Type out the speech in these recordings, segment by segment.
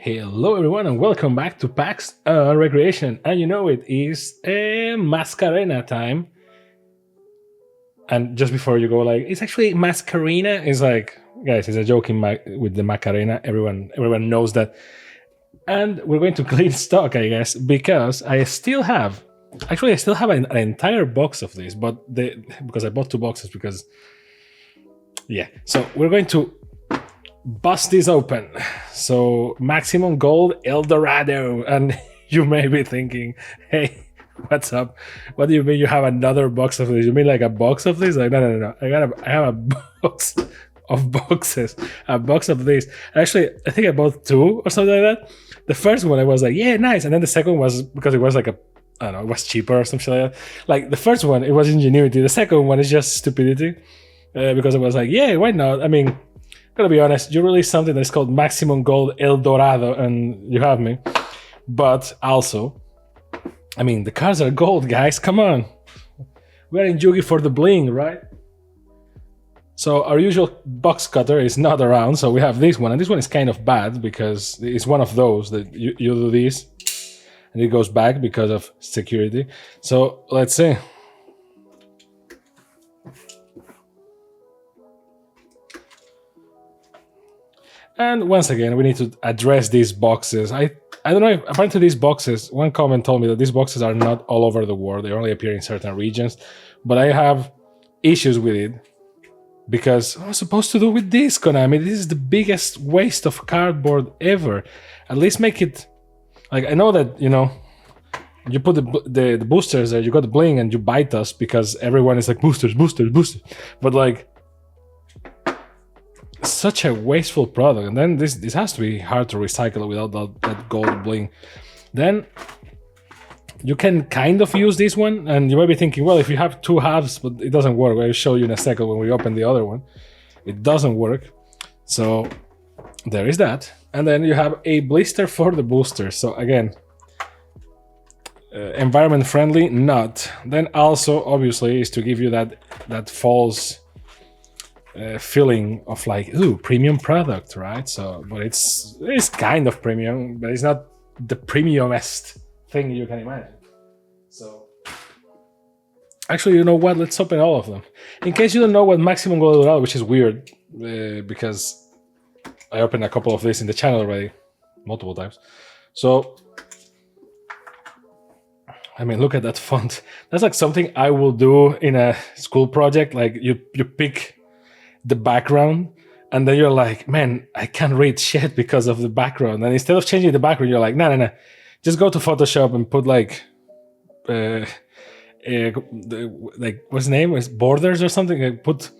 Hello everyone and welcome back to PAX Recreation, and you know it is Mascarena time. And just before you go, like, it's actually Mascarena. It's like, guys, it's a joke with the Macarena. Everyone knows that. And we're going to clean stock, I guess, because I still have an entire box of this, but because I bought 2 boxes because, yeah. So we're going to bust this open. So maximum gold El Dorado, and you may be thinking, hey, what's up? What do you mean you have another box of this? You mean like a box of this? Like, no. I have a box of boxes, a box of this. Actually, I think I bought 2 or something like that. The first one I was like, yeah, nice, and then the second was because it was like it was cheaper or something like that. Like the first one, it was ingenuity. The second one is just stupidity, because I was like, yeah, why not? I mean, gotta be honest, you release something that's called Maximum Gold El Dorado, and you have me. But also, I mean, the cards are gold, guys. Come on. We're in YuGiOh for the bling, right? So our usual box cutter is not around, so we have this one. And this one is kind of bad because it's one of those that you do this, and it goes back because of security. So let's see. And once again, we need to address these boxes. I don't know if, apparently these boxes, one comment told me that these boxes are not all over the world. They only appear in certain regions. But I have issues with it because what am I supposed to do with this, Konami? This is the biggest waste of cardboard ever. At least make it, like, I know that, you know, you put the boosters there, you got the bling and you bite us because everyone is like, boosters. But like, such a wasteful product, and then this has to be hard to recycle without that gold bling. Then you can kind of use this one, and you might be thinking, well, if you have 2 halves, but it doesn't work. I'll show you in a second when we open the other one. It doesn't work. So there is that. And then you have a blister for the booster. So again, environment friendly, not. Then also, obviously, is to give you that false feeling of like, ooh, premium product, right? So, but it's kind of premium, but it's not the premiumest thing you can imagine. So, actually, you know what? Let's open all of them. In case you don't know what Maximum Gold El Dorado, which is weird, because I opened a couple of these in the channel already, multiple times. So, I mean, look at that font. That's like something I will do in a school project. Like you pick the background, and then you're like, man, I can't read shit because of the background. And instead of changing the background, you're like, no, just go to Photoshop and put like like what's the name? Is borders or something? Like put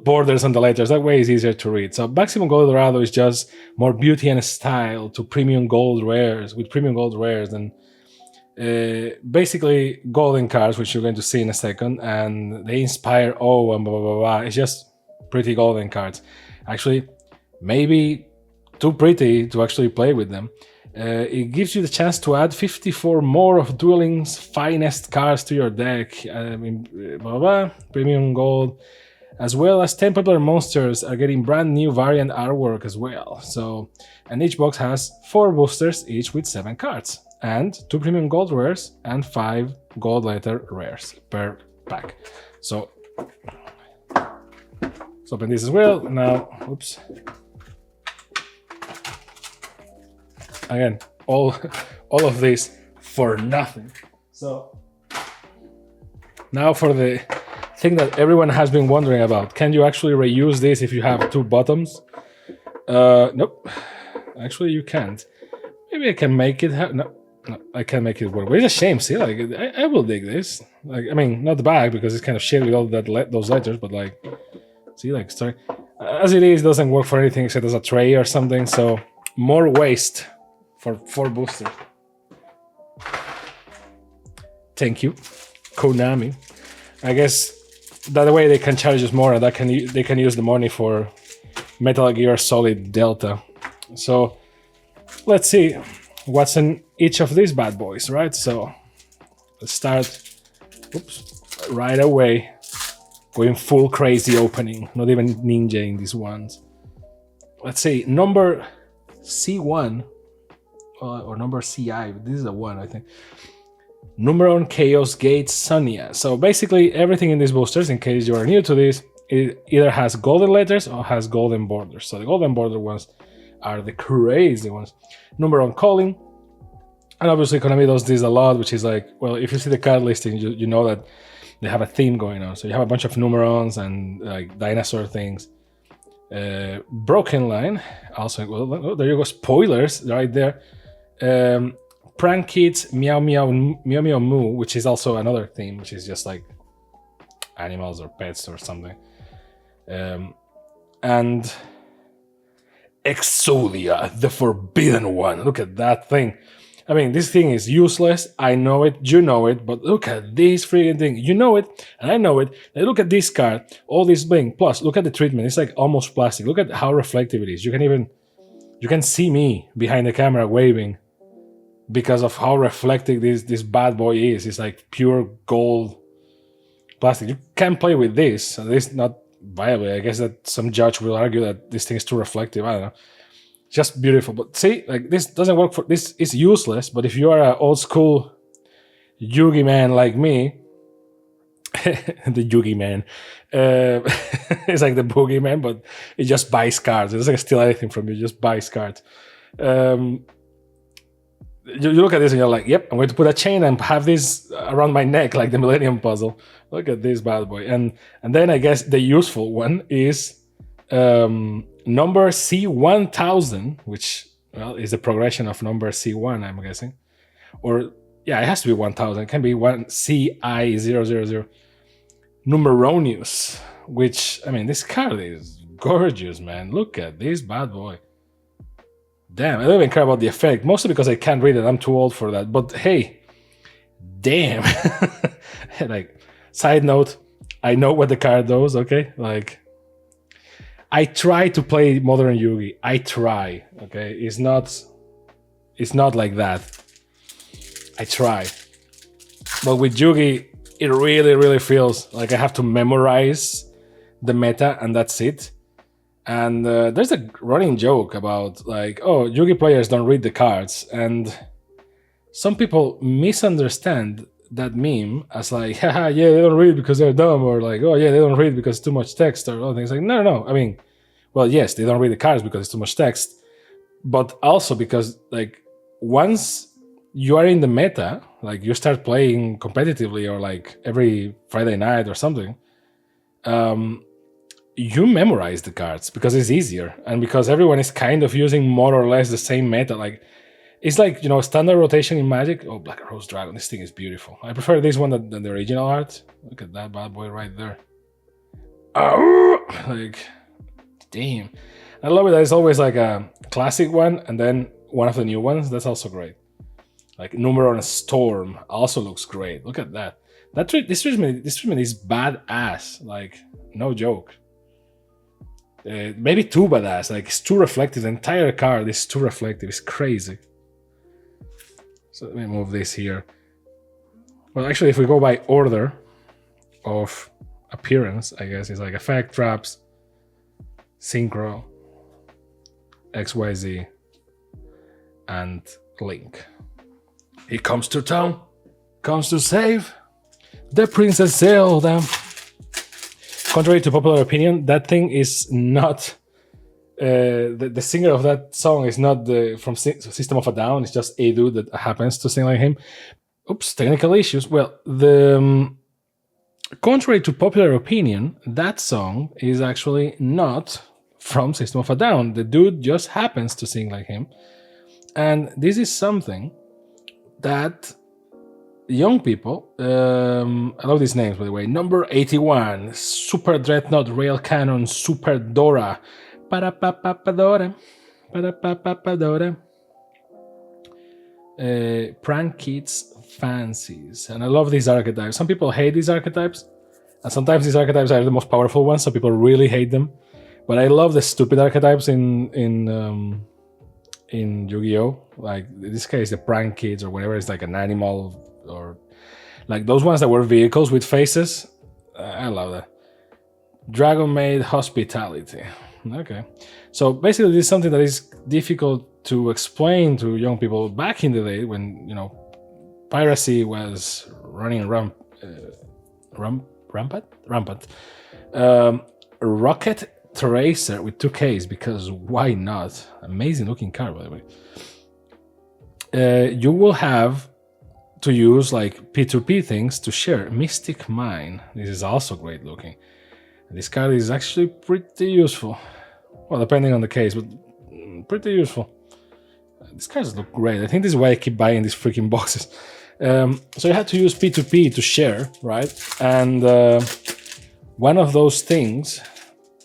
borders on the letters. That way it's easier to read. So Maximum Gold El Dorado is just more beauty and style to premium gold rares, with premium gold rares, and basically golden cards, which you're going to see in a second, and they inspire awe and blah blah blah. It's just pretty golden cards. Actually, maybe too pretty to actually play with them. It gives you the chance to add 54 more of Duel Link's finest cards to your deck. I mean, blah, blah, blah, premium gold, as well as 10 popular monsters are getting brand new variant artwork as well. So, and each box has 4 boosters, each with 7 cards, and 2 premium gold rares and 5 gold letter rares per pack. So, let's open this as well. Now, oops. Again, all of this for nothing. So now for the thing that everyone has been wondering about. Can you actually reuse this if you have 2 bottoms? Nope. Actually, you can't. Maybe I can make it no, I can't make it work. But it's a shame, see, like, I will dig this. Like, I mean, not the back, because it's kind of shit with all those letters, but like, see, like, sorry. As it is, doesn't work for anything except as a tray or something, so more waste for 4 boosters. Thank you, Konami. I guess that way they can charge us more, and they can use the money for Metal Gear Solid Delta. So let's see what's in each of these bad boys, right? So let's start, right away, going full crazy opening, not even ninja in these ones. Let's see, number C1 or number CI. This is the one, I think. Numeron, Chaos, Gate, Sonia. So basically everything in these boosters, in case you are new to this, it either has golden letters or has golden borders. So the golden border ones are the crazy ones. Numeron, Calling. And obviously Konami does this a lot, which is like, well, if you see the card listing, you know that they have a theme going on. So you have a bunch of Numerons and like dinosaur things. Broken Line, also, well, there you go, spoilers right there. Prank Kids, Meow Meow, Meow Meow Moo, which is also another theme, which is just like animals or pets or something. And Exodia, the Forbidden One. Look at that thing. I mean, this thing is useless. I know it, you know it, but look at this freaking thing. You know it, and I know it. And look at this card, all this bling. Plus, look at the treatment. It's like almost plastic. Look at how reflective it is. You can see me behind the camera waving because of how reflective this bad boy is. It's like pure gold plastic. You can't play with this. At least not viably. I guess that some judge will argue that this thing is too reflective. I don't know. Just beautiful. But see, like this doesn't work for this. Is useless. But if you are an old school Yugi man like me, the Yugi man, it's like the boogeyman, but it just buys cards. It doesn't steal anything from you. It just buys cards. You look at this and you're like, yep, I'm going to put a chain and have this around my neck like the Millennium Puzzle. Look at this bad boy. And then I guess the useful one is number C1000, which, well, is the progression of number C1, I'm guessing. Or, yeah, it has to be 1000. It can be one CI000. Numeronius, which, I mean, this card is gorgeous, man. Look at this bad boy. Damn, I don't even care about the effect, mostly because I can't read it. I'm too old for that. But hey, damn. Like, side note, I know what the card does, okay? Like, I try to play modern Yugi. I try, okay? It's not like that. I try. But with Yugi, it really, really feels like I have to memorize the meta and that's it. And there's a running joke about like, oh, Yugi players don't read the cards. And some people misunderstand that meme as like, haha, yeah, they don't read because they're dumb. Or like, oh, yeah, they don't read because it's too much text or other things. Like, no. I mean, well, yes, they don't read the cards because it's too much text. But also because like once you are in the meta, like you start playing competitively or like every Friday night or something, you memorize the cards because it's easier and because everyone is kind of using more or less the same meta. Like it's like, you know, standard rotation in Magic. Oh, Black Rose Dragon, this thing is beautiful. I prefer this one than the original art. Look at that bad boy right there. Oh, like, damn. I love it that it's always like a classic one and then one of the new ones. That's also great. Like Numeron Storm also looks great. Look at that. This treatment is badass. Like, no joke. Maybe too badass. Like, it's too reflective. The entire card is too reflective. It's crazy. So let me move this here. Well, actually, if we go by order of appearance, I guess it's like Effect, Traps, Synchro, XYZ, and Link. He comes to town, comes to save the Princess Zelda. Contrary to popular opinion, that thing is not... the singer of that song is not from System of a Down. It's just a dude that happens to sing like him. Oops, technical issues. Well, contrary to popular opinion, that song is actually not from System of a Down. The dude just happens to sing like him. And this is something that young people, I love these names by the way, number 81, Super Dreadnought Rail Cannon, Super Dora, Parapapadora, Prank Kids Fancies. And I love these archetypes. Some people hate these archetypes, and sometimes these archetypes are the most powerful ones, so people really hate them. But I love the stupid archetypes in YuGiOh. Like in this case, the Prank Kids or whatever is like an animal, or like those ones that were vehicles with faces. I love that. Dragon Maid Hospitality. Okay, so basically this is something that is difficult to explain to young people back in the day when, piracy was running rampant. Rocket Tracer with 2 Ks, because why not? Amazing looking car, by the way. You will have to use like P2P things to share. Mystic Mine. This is also great looking. This card is actually pretty useful. Well, depending on the case, but pretty useful. These cards look great. I think this is why I keep buying these freaking boxes. So you had to use P2P to share, right? And one of those things,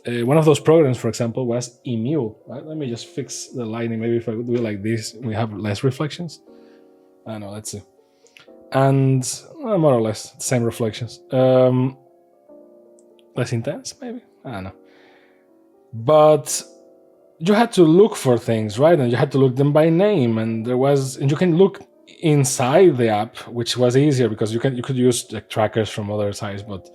one of those programs, for example, was Emule. Right? Let me just fix the lighting. Maybe if I do it like this, we have less reflections. I don't know, let's see. And more or less the same reflections. Less intense, maybe? I don't know. But you had to look for things, right? And you had to look them by name, and you can look inside the app, which was easier because you could use like trackers from other sites. But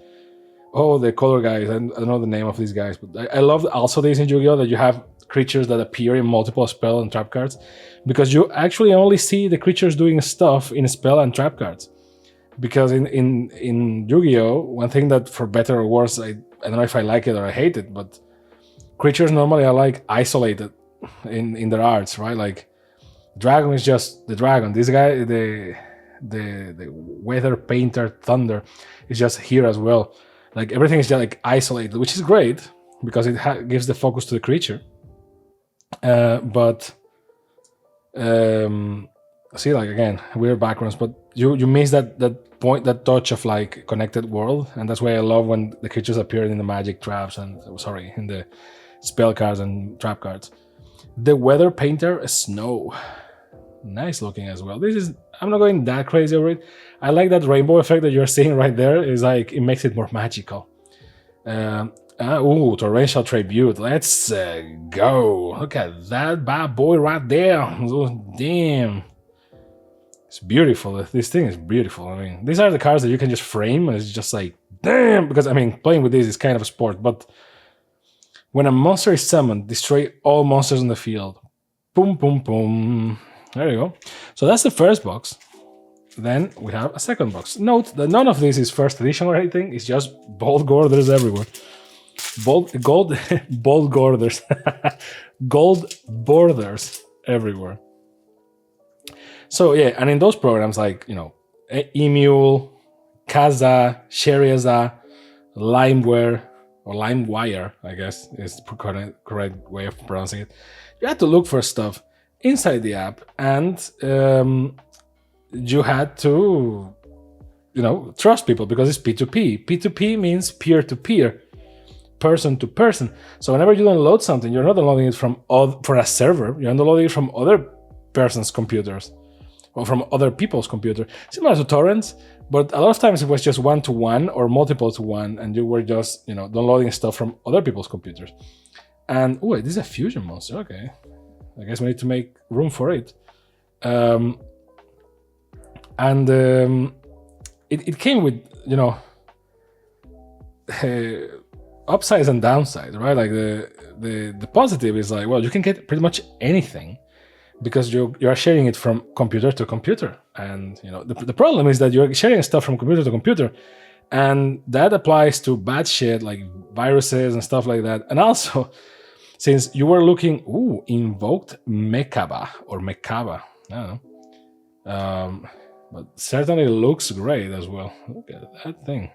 the color guys, I don't know the name of these guys, but I love also this in YuGiOh that you have creatures that appear in multiple spell and trap cards, because you actually only see the creatures doing stuff in spell and trap cards. Because in YuGiOh, one thing that, for better or worse, I don't know if I like it or I hate it, but creatures normally are like isolated in their arts, right? Like dragon is just the dragon. This guy, the weather painter thunder, is just here as well. Like everything is just like isolated, which is great because it gives the focus to the creature. But see, like again, weird backgrounds, but you miss that point, that touch of like connected world, and that's why I love when the creatures appear in the magic traps and in the spell cards and trap cards. The weather painter snow, nice looking as well. I'm not going that crazy over it. I like that rainbow effect that you're seeing right there. Is like, it makes it more magical. Torrential Tribute. Let's go. Look at that bad boy right there. Oh, damn. It's beautiful. This thing is beautiful. I mean, these are the cards that you can just frame, and it's just like, damn. Because, I mean, playing with this is kind of a sport, but when a monster is summoned, destroy all monsters on the field. Boom, boom, boom. There you go. So that's the first box. Then we have a second box. Note that none of this is first edition or anything. It's just bold borders everywhere. Bold borders. Gold borders everywhere. So yeah, and in those programs like, Emule, Kaza, Sheriaza, Limeware, or LimeWire, I guess is the correct way of pronouncing it. You had to look for stuff inside the app, and you had to, trust people because it's P2P. P2P means peer-to-peer, person-to-person. So whenever you download something, you're not downloading it from for a server. You're downloading it from other person's computers or from other people's computer. Similar to torrents, but a lot of times it was just 1-to-1 or multiple to 1, and you were just, downloading stuff from other people's computers. And this is a fusion monster. Okay, I guess we need to make room for it. It came with, upsides and downsides, right? Like the positive is like, well, you can get pretty much anything because you are sharing it from computer to computer. And, the problem is that you're sharing stuff from computer to computer, and that applies to bad shit like viruses and stuff like that. And also, since you were looking, invoked Mekaba or Mekaba, I don't know. But certainly looks great as well. Look at that thing.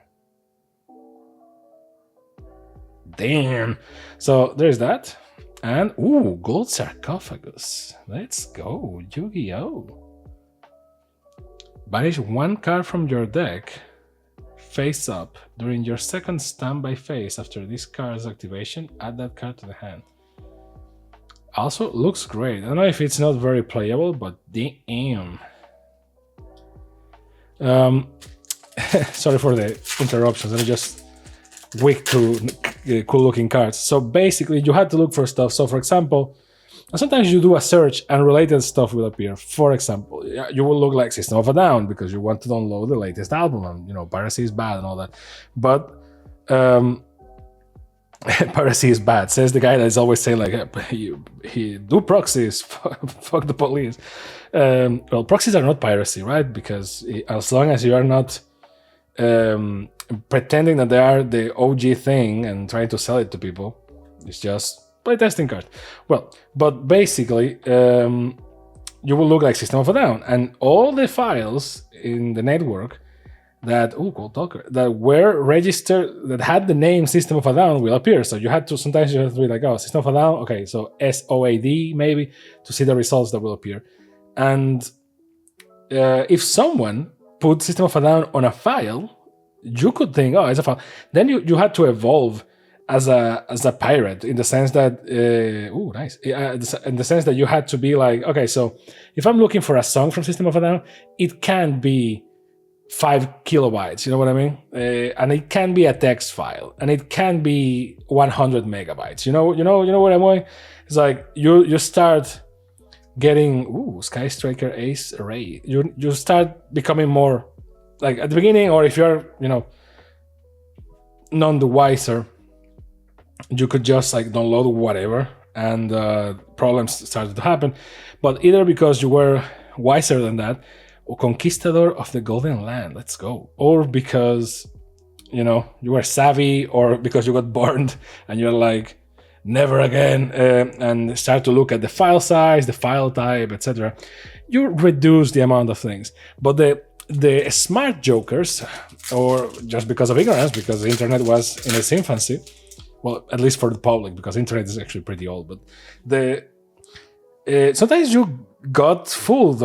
Damn. So there's that. And, gold sarcophagus. Let's go, YuGiOh. Banish one card from your deck face up during your second standby phase. After this card's activation, add that card to the hand. Also, looks great. I don't know if it's not very playable, but damn. Sorry for the interruptions. Let me just wick through cool looking cards. So basically you had to look for stuff. So for example, sometimes you do a search and related stuff will appear. For example, you will look like System of a Down because you want to download the latest album, and piracy is bad and all that. But piracy is bad. Says the guy that is always saying like, he do proxies, fuck the police. Well, proxies are not piracy, right? Because as long as you are not pretending that they are the OG thing and trying to sell it to people, it's just playtesting card. Well, but basically, you will look like System of a Down, and all the files in the network that Gold Talker that were registered that had the name System of a Down will appear. So you had to sometimes you have to be like, oh, System of a Down, okay, so SOAD maybe to see the results that will appear. And if someone put System of a Down on a file, you could think, oh, it's a file. Then you had to evolve as a pirate in the sense that nice in the sense that you had to be like, okay, so if I'm looking for a song from System of a Down, it can't be 5 kilobytes, you know what I mean? And it can be a text file, and it can be 100 megabytes. You know what I'm saying? It's like you start getting Sky Striker Ace Array. You start becoming more like at the beginning, or if you're none the wiser, you could just like download whatever, and problems started to happen. But either because you were wiser than that, or conquistador of the Golden Land, let's go, or because you were savvy, or because you got burned and you're like never again, and start to look at the file size, the file type, etc. You reduce the amount of things. But the smart jokers, or just because of ignorance, because the internet was in its infancy, well, at least for the public, because internet is actually pretty old, but sometimes you got fooled,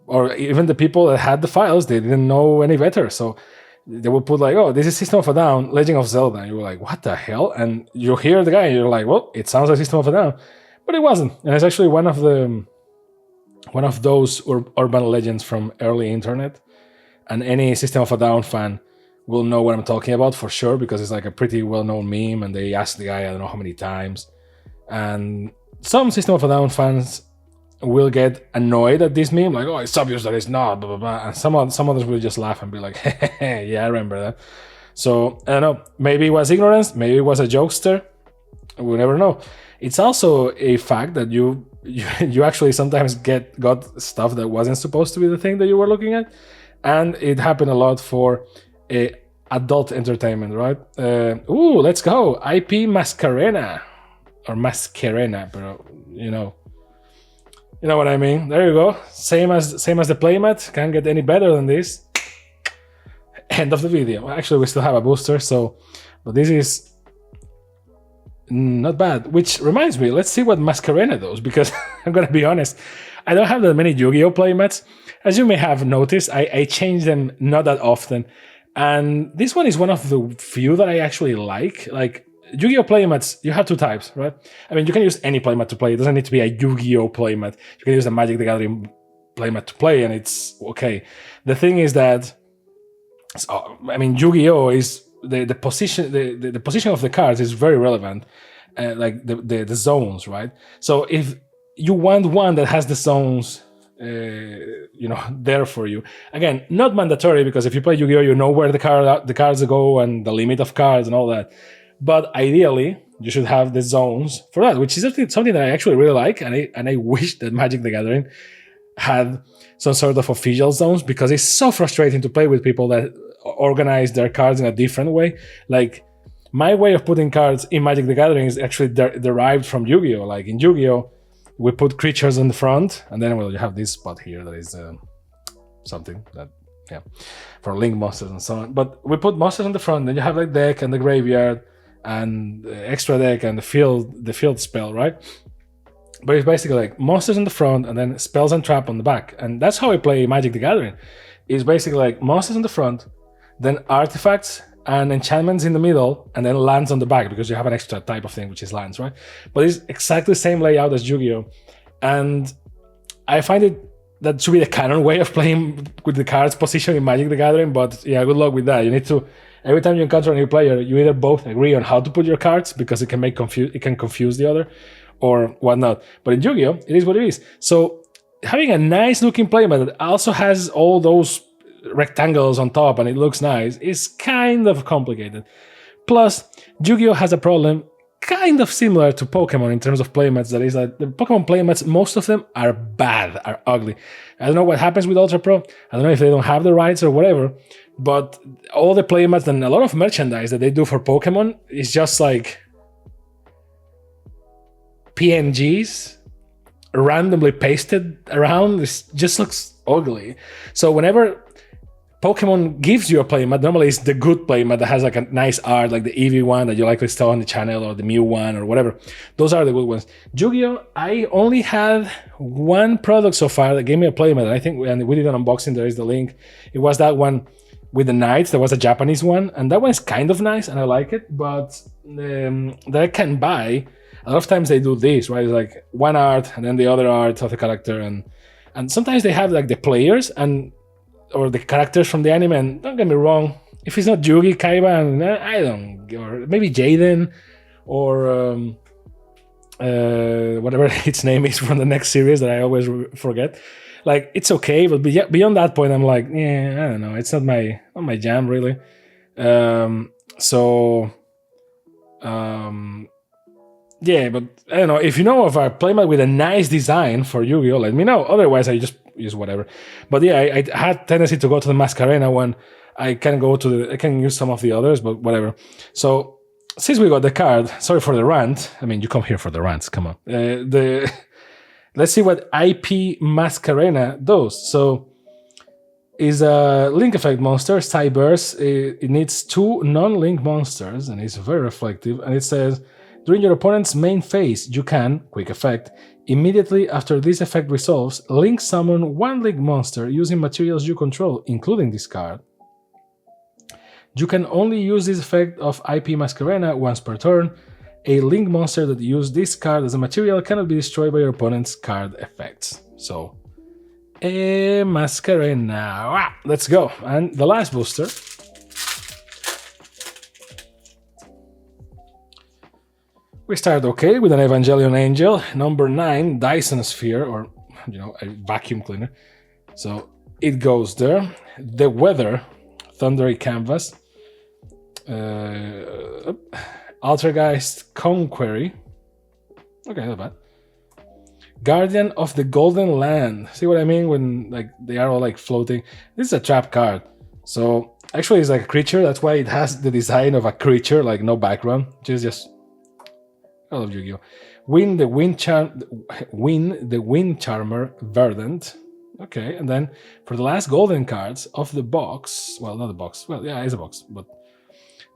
or even the people that had the files, they didn't know any better. So they would put like, oh, this is System of a Down, Legend of Zelda. And you were like, what the hell? And you hear the guy, and you're like, well, it sounds like System of a Down. But it wasn't. And it's actually one of those urban legends from early internet. And any System of a Down fan will know what I'm talking about for sure, because it's like a pretty well-known meme, and they asked the guy I don't know how many times. And some System of a Down fans will get annoyed at this meme, like, oh, it's obvious that it's not, blah, blah, blah. And some others will just laugh and be like, hey, yeah, I remember that. So, I don't know, maybe it was ignorance, maybe it was a jokester, we'll never know. It's also a fact that you actually sometimes got stuff that wasn't supposed to be the thing that you were looking at. And it happened a lot for adult entertainment, right? Let's go, IP Mascarena, or Mascarena, but you know what I mean. There you go. Same as the playmat. Can't get any better than this. End of the video. Actually, we still have a booster, but this is not bad. Which reminds me, let's see what Mascarena does, because I'm gonna be honest, I don't have that many YuGiOh playmats. As you may have noticed, I change them not that often, and this one is one of the few that I actually like. Like, YuGiOh playmats, you have two types, right? I mean, you can use any playmat to play. It doesn't need to be a YuGiOh playmat. You can use a Magic the Gathering playmat to play, and it's okay. The thing is that, YuGiOh is the position. The position of the cards is very relevant, like the zones, right? So if you want one that has the zones, there for you. Again, not mandatory, because if you play YuGiOh, you know where the cards go and the limit of cards and all that. But ideally, you should have the zones for that, which is something that I actually really like, and I wish that Magic the Gathering had some sort of official zones, because it's so frustrating to play with people that organize their cards in a different way. Like, my way of putting cards in Magic the Gathering is actually derived from YuGiOh. Like, in YuGiOh, we put creatures on the front, and then you have this spot here that is something that, for link monsters and so on. But we put monsters on the front, then you have like deck and the graveyard, and the extra deck and the field spell, right? But it's basically like monsters in the front and then spells and trap on the back. And that's how I play Magic the Gathering. It's basically like monsters in the front, then artifacts and enchantments in the middle, and then lands on the back, because you have an extra type of thing, which is lands, right? But it's exactly the same layout as YuGiOh. And I find it that should be the canon way of playing with the cards position in Magic the Gathering, but yeah, good luck with that. You need to, every time you encounter a new player, you either both agree on how to put your cards, because it can confuse the other, or whatnot. But in YuGiOh, it is what it is. So having a nice looking playmat that also has all those rectangles on top and it looks nice is kind of complicated. Plus, YuGiOh has a problem kind of similar to Pokemon in terms of playmats. That is that the Pokemon playmats, most of them are bad, are ugly. I don't know what happens with Ultra Pro. I don't know if they don't have the rights or whatever, but all the playmats and a lot of merchandise that they do for Pokemon is just like PNGs randomly pasted around. It just looks ugly. So whenever Pokemon gives you a playmat, normally it's the good playmat that has like a nice art, like the Eevee one that you likely saw on the channel, or the Mew one, or whatever. Those are the good ones. YuGiOh, I only had one product so far that gave me a playmat. I think, and we did an unboxing, there is the link. It was that one with the knights. There was a Japanese one, and that one is kind of nice, and I like it, but that I can buy, a lot of times they do this, right? It's like one art, and then the other art of the character, and sometimes they have like the players, or the characters from the anime, and don't get me wrong, if it's not Yugi, Kaiba, and I don't, or maybe Jaden, or whatever its name is from the next series that I always forget. Like, it's okay, but beyond that point, I'm like, yeah, I don't know, it's not my jam really. Yeah, but I don't know, if you know of a playmat with a nice design for Yu-Gi-Oh, let me know. Otherwise, I just use whatever. But yeah, I had tendency to go to the Masquerena one. I can use some of the others, but whatever. So since we got the card, sorry for the rant. I mean, you come here for the rants, come on. Let's see what IP Masquerena does. So is a link effect monster, Cyburst. It needs 2 non-link monsters, and it's very reflective. And it says, during your opponent's main phase, you can, quick effect, immediately after this effect resolves, link summon 1 link monster using materials you control, including this card. You can only use this effect of IP Masquerena once per turn. A link monster that uses this card as a material cannot be destroyed by your opponent's card effects. So, Masquerena. Let's go. And the last booster. We start okay with an Evangelion Angel, number 9, Dyson Sphere, or, a vacuum cleaner. So it goes there. The Weather, Thundery Canvas. Altergeist Conquery. Okay, not bad. Guardian of the Golden Land. See what I mean when they are all floating? This is a trap card. So actually it's like a creature. That's why it has the design of a creature, no background, which is just... I love Yu-Gi-Oh! Win the Wind Charmer Verdant. Okay, and then for the last golden cards of the box, well, not the box, well, yeah, it's a box, but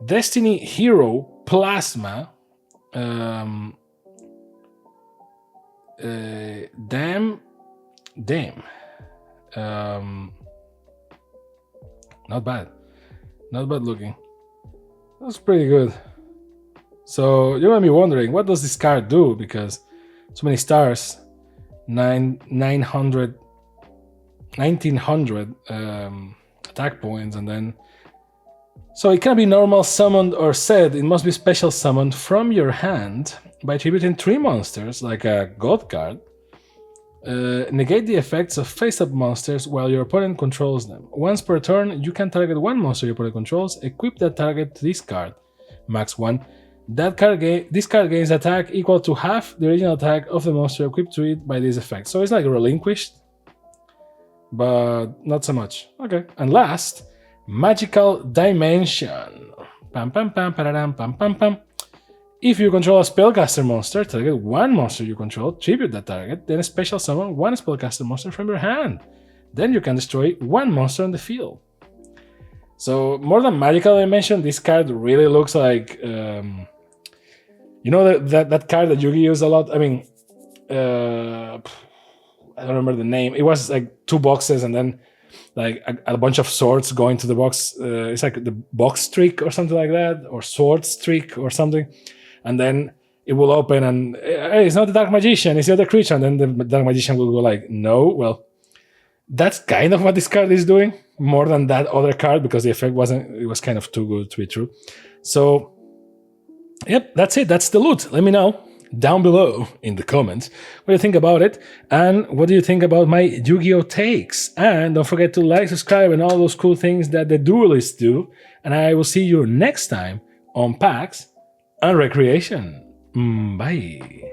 Destiny Hero Plasma. Damn. Not bad looking. That's pretty good. So you might be wondering, what does this card do? Because so many stars, 1900 attack points, and then... So it can be normal summoned or said, it must be special summoned from your hand by attributing 3 monsters, like a god card. Negate the effects of face-up monsters while your opponent controls them. Once per turn, you can target 1 monster your opponent controls, equip that target to this card, max 1. This card gains attack equal to half the original attack of the monster equipped to it by this effect. So it's like relinquished, but not so much. Okay. And last, Magical Dimension. Pam pam pam pararam pam pam pam. If you control a spellcaster monster, target 1 monster you control, tribute that target, then special summon 1 spellcaster monster from your hand. Then you can destroy 1 monster on the field. So more than Magical Dimension, this card really looks like, that card that Yugi used a lot. I mean, I don't remember the name. It was 2 boxes and then a bunch of swords going to the box. It's like the box trick or something like that, or swords trick or something. And then it will open and, hey, it's not the Dark Magician, it's the other creature. And then the Dark Magician will go no. Well, that's kind of what this card is doing, more than that other card, because the effect was kind of too good to be true. So, yep, that's it. That's the loot. Let me know down below in the comments what do you think about it, and what do you think about my Yu-Gi-Oh takes. And don't forget to like, subscribe, and all those cool things that the duelists do. And I will see you next time on PAX and Recreation. Bye.